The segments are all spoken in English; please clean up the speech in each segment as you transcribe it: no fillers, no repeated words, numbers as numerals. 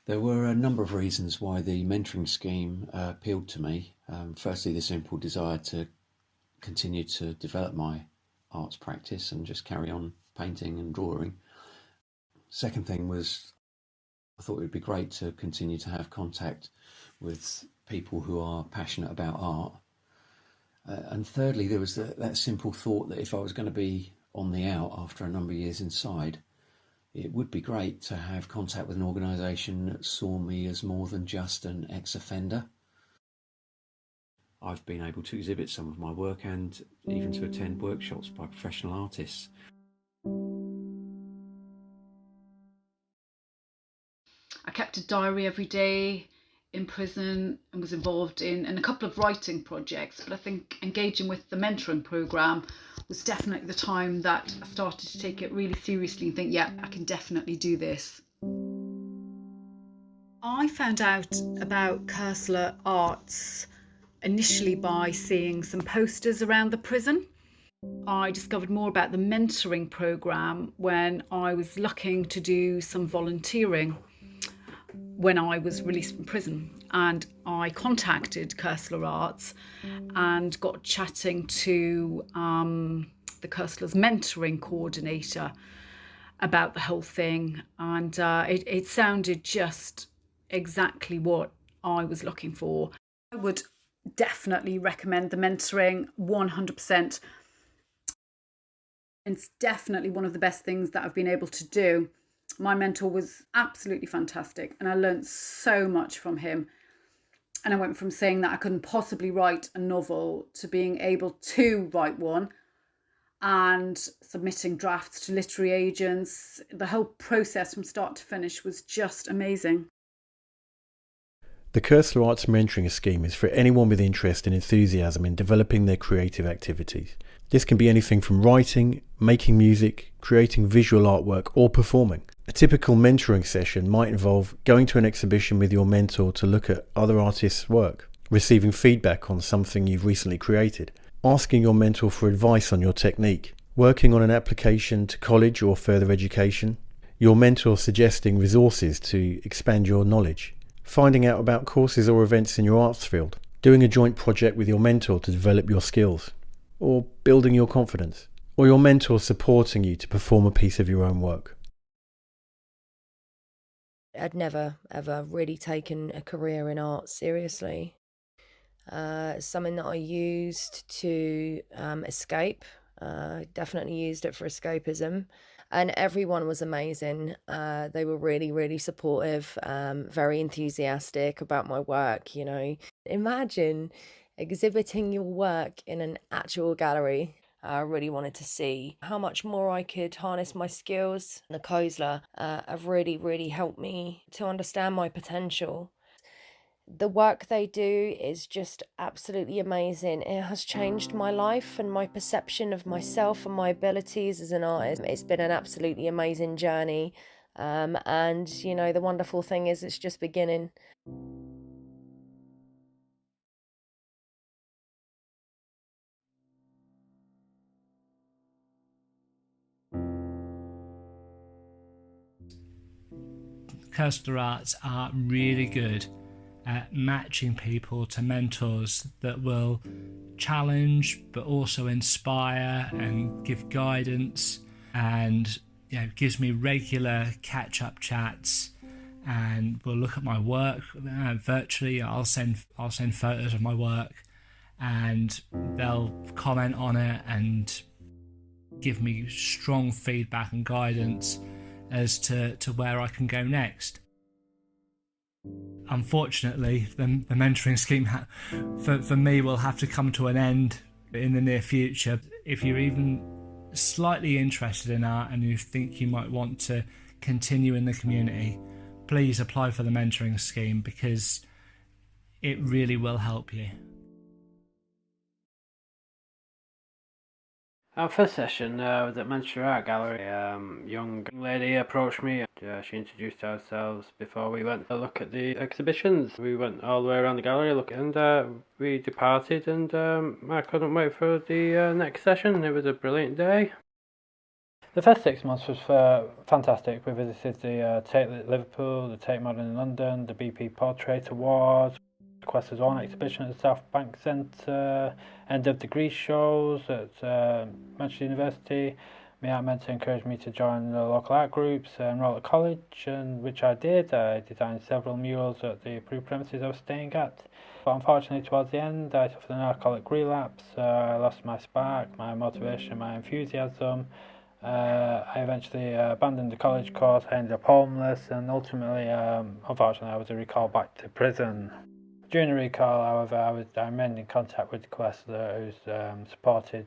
There were a number of reasons why the mentoring scheme appealed to me. Firstly, the simple desire to continue to develop my arts practice and just carry on painting and drawing. Second thing was I thought it would be great to continue to have contact with people who are passionate about art. And thirdly, there was that simple thought that if I was going to be on the out after a number of years inside, it would be great to have contact with an organisation that saw me as more than just an ex-offender. I've been able to exhibit some of my work and even to attend workshops by professional artists. I kept a diary every day in prison and was involved in a couple of writing projects, but I think engaging with the mentoring programme was definitely the time that I started to take it really seriously and think, yeah, I can definitely do this. I found out about Koestler Arts initially by seeing some posters around the prison. I discovered more about the mentoring programme when I was looking to do some volunteering when I was released from prison, and I contacted Koestler Arts and got chatting to the Koestler's mentoring coordinator about the whole thing, and it sounded just exactly what I was looking for. I would definitely recommend the mentoring 100%. It's definitely one of the best things that I've been able to do. My mentor was absolutely fantastic and I learned so much from him. And I went from saying that I couldn't possibly write a novel to being able to write one and submitting drafts to literary agents. The whole process from start to finish was just amazing. The Koestler Arts Mentoring Scheme is for anyone with interest and enthusiasm in developing their creative activities. This can be anything from writing, making music, creating visual artwork, or performing. A typical mentoring session might involve going to an exhibition with your mentor to look at other artists' work, receiving feedback on something you've recently created, asking your mentor for advice on your technique, working on an application to college or further education, your mentor suggesting resources to expand your knowledge, finding out about courses or events in your arts field, doing a joint project with your mentor to develop your skills, or building your confidence, or your mentor supporting you to perform a piece of your own work. I'd never ever really taken a career in art seriously. Something that I used to escape. Definitely used it for escapism. And everyone was amazing. They were really, really supportive, very enthusiastic about my work, you know. Imagine exhibiting your work in an actual gallery. I really wanted to see how much more I could harness my skills. The Koestler have really, really helped me to understand my potential. The work they do is just absolutely amazing. It has changed my life and my perception of myself and my abilities as an artist. It's been an absolutely amazing journey. And, you know, the wonderful thing is it's just beginning. Koestler Arts are really good at matching people to mentors that will challenge but also inspire and give guidance, and gives me regular catch-up chats, and we'll look at my work virtually. I'll send photos of my work and they'll comment on it and give me strong feedback and guidance as to where I can go next. Unfortunately, the mentoring scheme for me will have to come to an end in the near future. If you're even slightly interested in art and you think you might want to continue in the community, please apply for the mentoring scheme because it really will help you. Our first session was at Manchester Art Gallery. Young lady approached me. She introduced herself before we went to look at the exhibitions. We went all the way around the gallery and we departed, and I couldn't wait for the next session. It was a brilliant day. The first 6 months was fantastic. We visited the Tate Liverpool, the Tate Modern in London, the BP Portrait Awards, Koestler's own exhibition at the South Bank Centre, end of degree shows at Manchester University. My art mentor encouraged me to join the local art groups, enroll at college, and which I did. I designed several murals at the approved premises I was staying at. But unfortunately, towards the end, I suffered an alcoholic relapse. I lost my spark, my motivation, my enthusiasm. I eventually abandoned the college course. I ended up homeless, and ultimately, unfortunately, I was recalled back to prison. During the recall, however, I remained in contact with Koestler, who's supported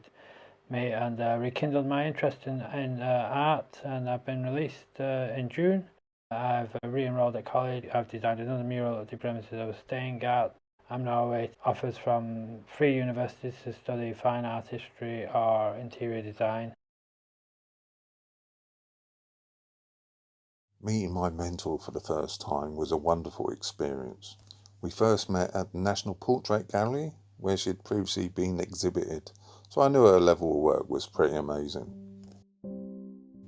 me and rekindled my interest in art, and I've been released in June. I've re-enrolled at college. I've designed another mural at the premises I was staying at. I'm now awaiting offers from 3 universities to study fine art history or interior design. Meeting my mentor for the first time was a wonderful experience. We first met at the National Portrait Gallery, where she'd previously been exhibited, so I knew her level of work was pretty amazing.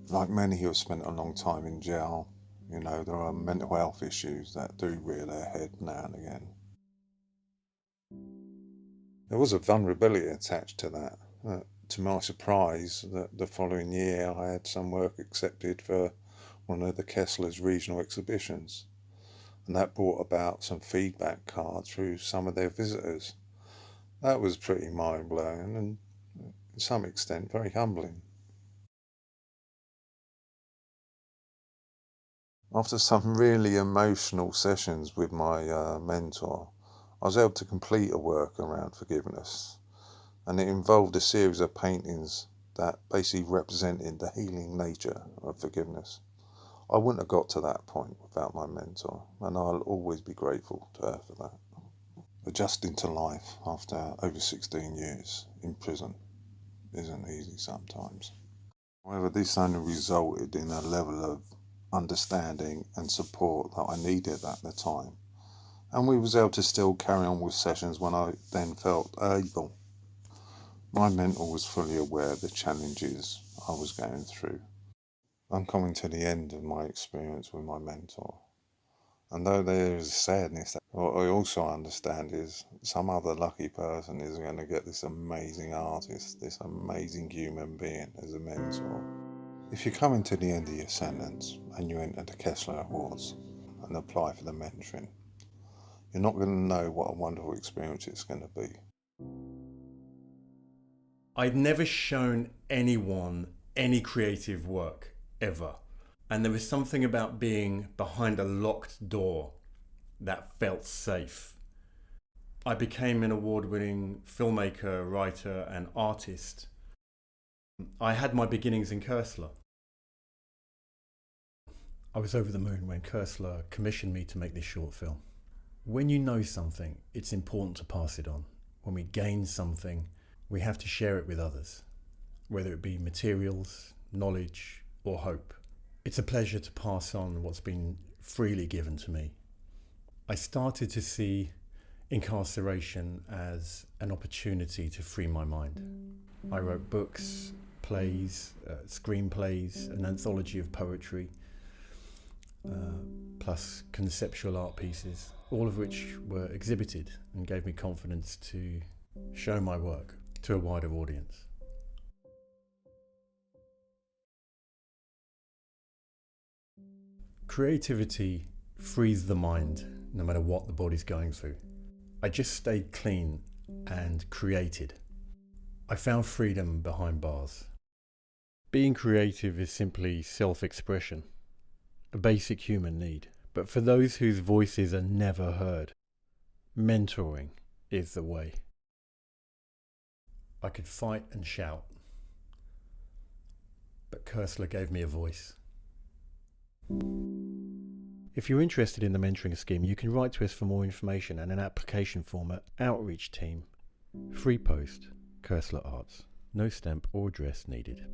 Like many who have spent a long time in jail, there are mental health issues that do rear their head now and again. There was a vulnerability attached to that. To my surprise, the following year I had some work accepted for one of the Koestler's regional exhibitions, and that brought about some feedback cards through some of their visitors. That was pretty mind-blowing and, to some extent, very humbling. After some really emotional sessions with my mentor, I was able to complete a work around forgiveness, and it involved a series of paintings that basically represented the healing nature of forgiveness. I wouldn't have got to that point without my mentor, and I'll always be grateful to her for that. Adjusting to life after over 16 years in prison isn't easy sometimes. However, this only resulted in a level of understanding and support that I needed at the time, and we was able to still carry on with sessions when I then felt able. My mentor was fully aware of the challenges I was going through. I'm coming to the end of my experience with my mentor, and though there is sadness, what I also understand is some other lucky person is going to get this amazing artist, this amazing human being as a mentor. If you're coming to the end of your sentence and you enter the Koestler Awards and apply for the mentoring, you're not going to know what a wonderful experience it's going to be. I'd never shown anyone any creative work, ever. And there was something about being behind a locked door that felt safe. I became an award-winning filmmaker, writer, and artist. I had my beginnings in Koestler. I was over the moon when Koestler commissioned me to make this short film. When you know something, it's important to pass it on. When we gain something, we have to share it with others, whether it be materials, knowledge, or hope. It's a pleasure to pass on what's been freely given to me. I started to see incarceration as an opportunity to free my mind. I wrote books, plays, screenplays, an anthology of poetry, plus conceptual art pieces, all of which were exhibited and gave me confidence to show my work to a wider audience. Creativity frees the mind no matter what the body's going through. I just stayed clean and created. I found freedom behind bars. Being creative is simply self-expression, a basic human need. But for those whose voices are never heard, mentoring is the way. I could fight and shout, but Koestler gave me a voice. If you're interested in the mentoring scheme, you can write to us for more information and an application form at Outreach Team, Free Post, Koestler Arts. No stamp or address needed.